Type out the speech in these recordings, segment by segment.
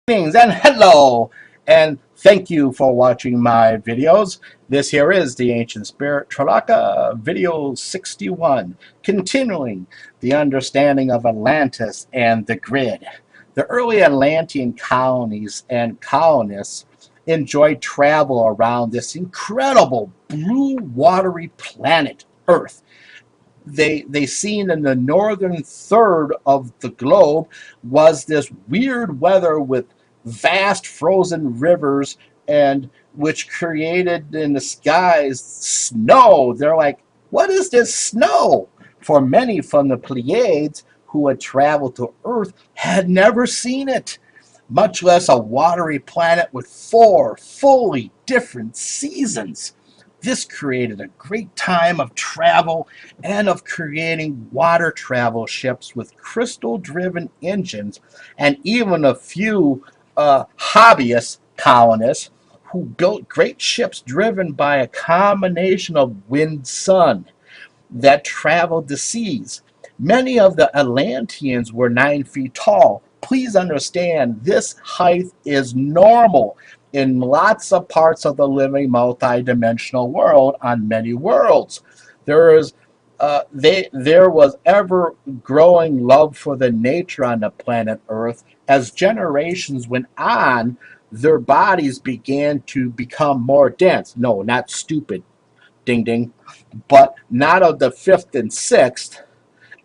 Greetings and hello, and thank you for watching my videos. This here is the Ancient Spirit Tralaka video 61, continuing the understanding of Atlantis and the grid. The early Atlantean colonies and colonists enjoyed travel around this incredible blue watery planet Earth. They seen in the northern third of the globe was this weird weather with vast frozen rivers, and which created in the skies snow. They're like, what is this snow? For many from the Pleiades who had traveled to Earth had never seen it, much less a watery planet with four fully different seasons. This created a great time of travel and of creating water travel ships with crystal-driven engines, and even a few hobbyist colonists who built great ships driven by a combination of wind-sun that traveled the seas. Many of the Atlanteans were 9 feet tall. Please understand, this height is normal in lots of parts of the living multi-dimensional world on many worlds. There was ever growing love for the nature on the planet Earth. As generations went on, their bodies began to become more dense. No, not stupid, ding ding, but not of the fifth and sixth,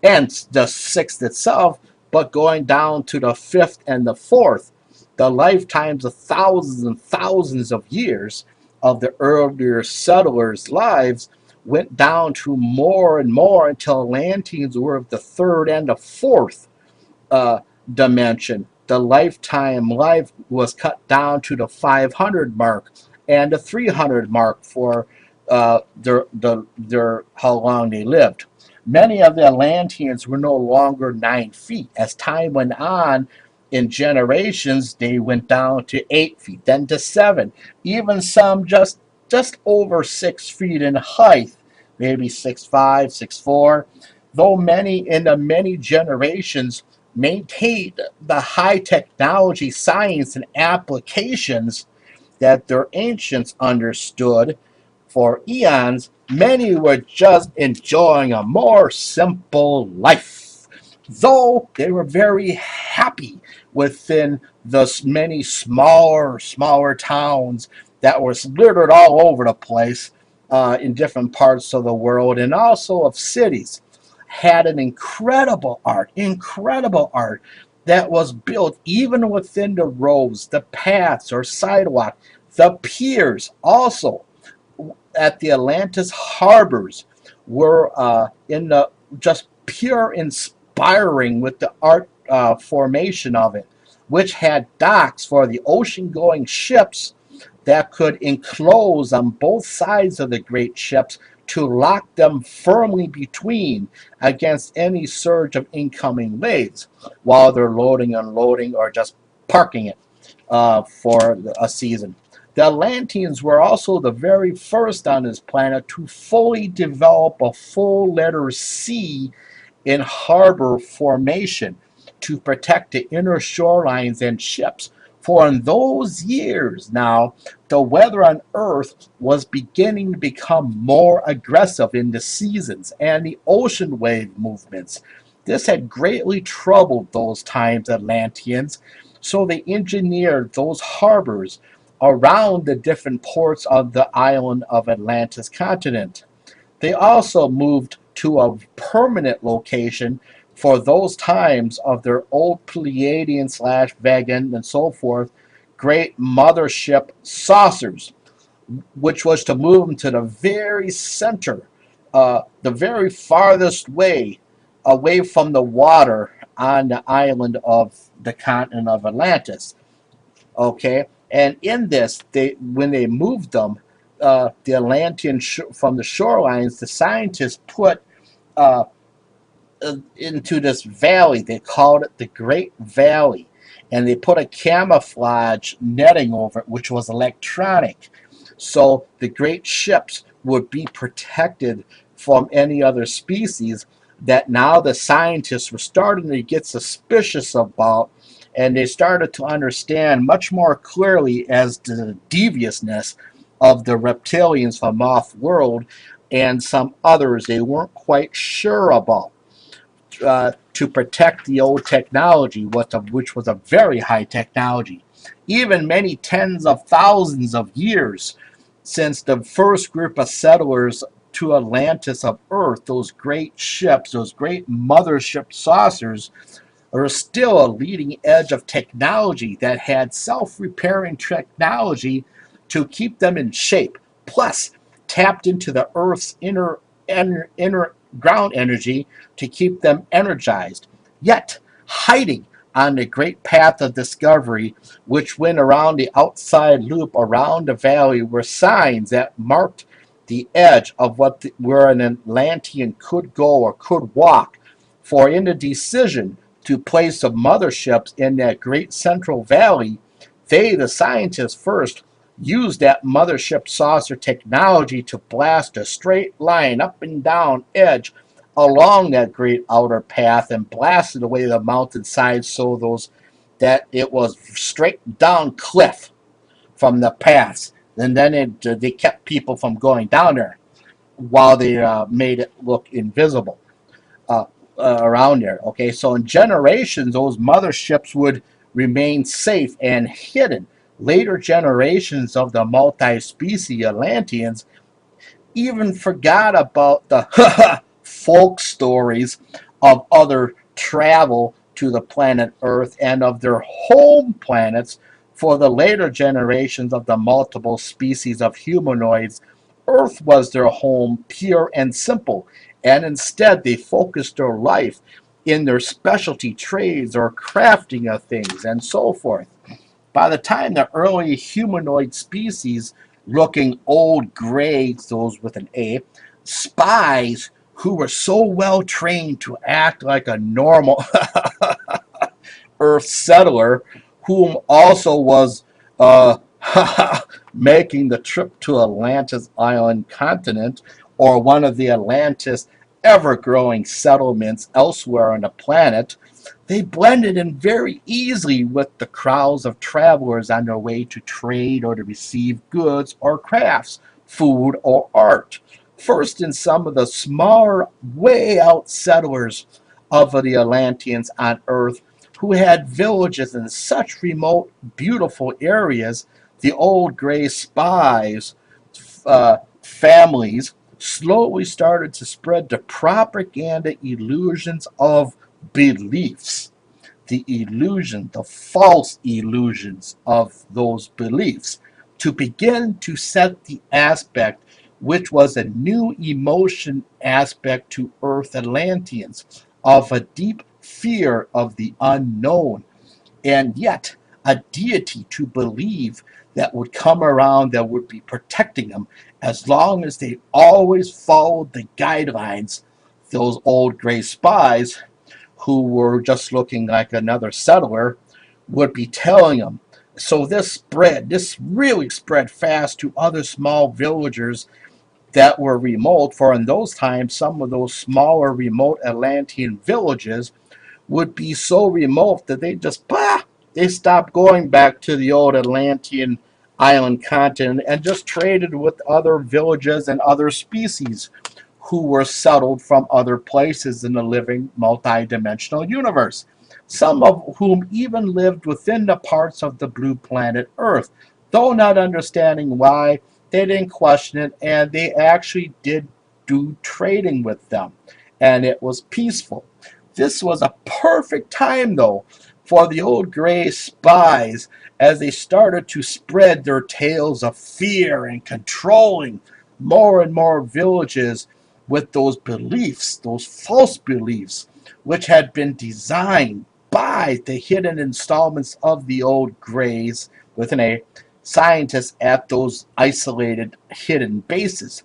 and the sixth itself, but going down to the fifth and the fourth. The lifetimes of thousands and thousands of years of the earlier settlers' lives went down to more and more until Atlanteans were of the third and the fourth dimension. The lifetime life was cut down to the 500 mark and the 300 mark for how long they lived. Many of the Atlanteans were no longer 9 feet. As time went on, in generations, they went down to 8 feet, then to 7, even some just over 6 feet in height, maybe 6'5", 6'4", though many in the many generations maintained the high technology, science, and applications that their ancients understood. For eons, many were just enjoying a more simple life, though they were very happy within the many smaller towns that were littered all over the place in different parts of the world, and also of cities. Had an incredible art that was built even within the roads, the paths or sidewalk, the piers also at the Atlantis harbors were in the just pure inspiring with the art formation of it, which had docks for the ocean-going ships that could enclose on both sides of the great ships to lock them firmly between against any surge of incoming waves while they're loading, unloading, or just parking it for a season. The Atlanteans were also the very first on this planet to fully develop a full letter C in harbor formation to protect the inner shorelines and ships. For in those years now, the weather on Earth was beginning to become more aggressive in the seasons and the ocean wave movements. This had greatly troubled those times Atlanteans, so they engineered those harbors around the different ports of the island of Atlantis continent. They also moved to a permanent location for those times of their old Pleiadian / Vegan and so forth great mothership saucers, which was to move them to the very center, the very farthest way away from the water on the island of the continent of Atlantis. Okay, and in this, when they moved them, the Atlantean from the shorelines, the scientists put uh, into this valley. They called it the Great Valley, and they put a camouflage netting over it, which was electronic, so the great ships would be protected from any other species that now the scientists were starting to get suspicious about, and they started to understand much more clearly as to the deviousness of the reptilians from off-world and some others they weren't quite sure about. To protect the old technology, which was a very high technology. Even many tens of thousands of years since the first group of settlers to Atlantis of Earth, those great ships, those great mothership saucers, are still a leading edge of technology that had self-repairing technology to keep them in shape. Plus, tapped into the Earth's inner ground energy to keep them energized. Yet, hiding on the great path of discovery, which went around the outside loop around the valley, were signs that marked the edge of where an Atlantean could go or could walk. For in the decision to place the motherships in that great central valley, they, the scientists first, used that mothership saucer technology to blast a straight line up and down edge along that great outer path and blasted away the mountainside so that it was straight down cliff from the paths. And then they kept people from going down there while they made it look invisible uh, around there. Okay, so in generations, those motherships would remain safe and hidden. Later generations of the multi-species Atlanteans even forgot about the folk stories of other travel to the planet Earth and of their home planets. For the later generations of the multiple species of humanoids, Earth was their home, pure and simple, and instead they focused their life in their specialty trades or crafting of things and so forth. By the time the early humanoid species, looking old gray, those with an A, spies who were so well trained to act like a normal Earth settler, whom also was uh, making the trip to Atlantis island continent or one of the Atlantis ever growing settlements elsewhere on the planet, they blended in very easily with the crowds of travelers on their way to trade or to receive goods or crafts, food or art. First, in some of the smaller, way out settlers of the Atlanteans on Earth who had villages in such remote, beautiful areas, the old gray spies families slowly started to spread the propaganda illusions of beliefs, the false illusions of those beliefs, to begin to set the aspect which was a new emotion aspect to Earth Atlanteans of a deep fear of the unknown, and yet a deity to believe that would come around that would be protecting them as long as they always followed the guidelines, those old gray spies who were just looking like another settler would be telling them. So this really spread fast to other small villagers that were remote, for in those times some of those smaller remote Atlantean villages would be so remote that they stopped going back to the old Atlantean island continent and just traded with other villages and other species who were settled from other places in the living multi-dimensional universe, some of whom even lived within the parts of the blue planet Earth. Though not understanding why, they didn't question it, and they actually did do trading with them, and it was peaceful. This was a perfect time, though, for the old gray spies as they started to spread their tales of fear and controlling more and more villages with those beliefs, those false beliefs, which had been designed by the hidden installments of the old grays with an A scientists at those isolated hidden bases.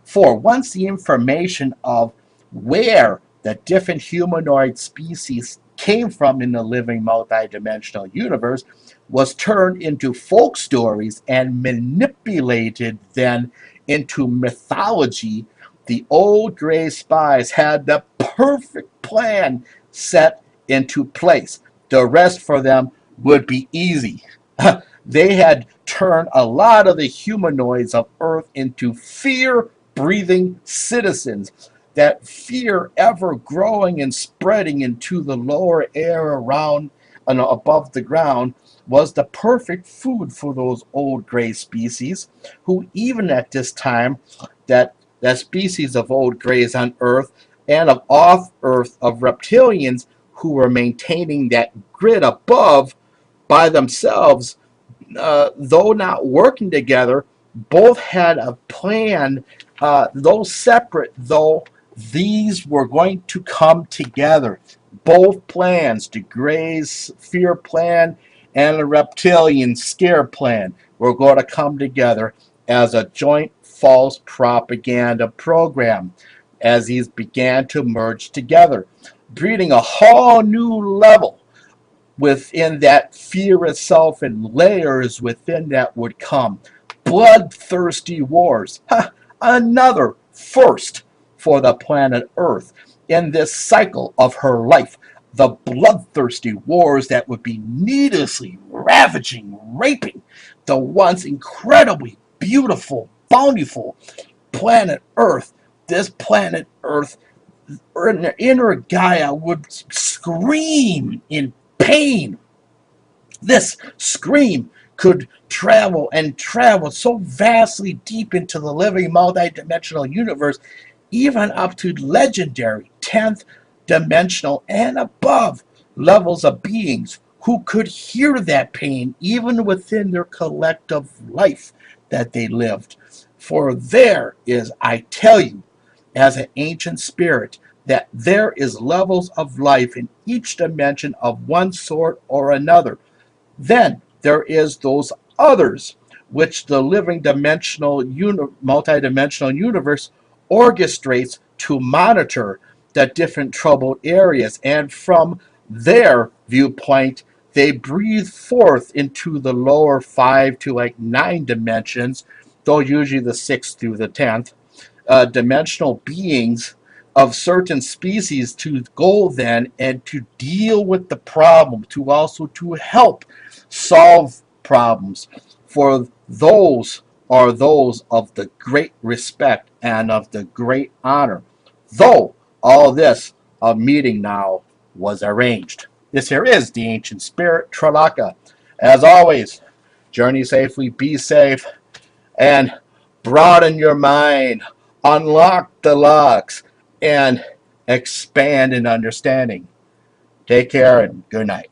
For once the information of where the different humanoid species came from in the living multidimensional universe was turned into folk stories and manipulated then into mythology, the old gray spies had the perfect plan set into place. The rest for them would be easy. They had turned a lot of the humanoids of Earth into fear-breathing citizens. That fear ever growing and spreading into the lower air around and above the ground was the perfect food for those old gray species, who even at this time, that species of old grays on Earth and of off Earth of reptilians who were maintaining that grid above by themselves, though not working together, both had a plan. Though separate, though these were going to come together. Both plans, the Gray's fear plan and the reptilian scare plan, were going to come together as a joint false propaganda program as these began to merge together, breeding a whole new level within that fear itself, and layers within that would come. Bloodthirsty wars. Ha! Another first for the planet Earth in this cycle of her life. The bloodthirsty wars that would be needlessly ravaging, raping the once incredibly beautiful, bountiful planet Earth. This planet Earth, inner Gaia would scream in pain. This scream could travel and travel so vastly deep into the living multidimensional universe, even up to legendary 10th dimensional and above levels of beings who could hear that pain even within their collective life that they lived. For there is, I tell you, as an ancient spirit, that there is levels of life in each dimension of one sort or another. Then there is those others which the living multidimensional universe orchestrates to monitor the different troubled areas, and from their viewpoint they breathe forth into the lower 5 to like 9 dimensions, though usually the 6th through the 10th dimensional beings of certain species to go then and to deal with the problem, to also to help solve problems. For those are those of the great respect and of the great honor. Though all this a meeting now was arranged. This here is the ancient spirit Tralaka. As always, journey safely, be safe, and broaden your mind, unlock the locks, and expand in understanding. Take care and good night.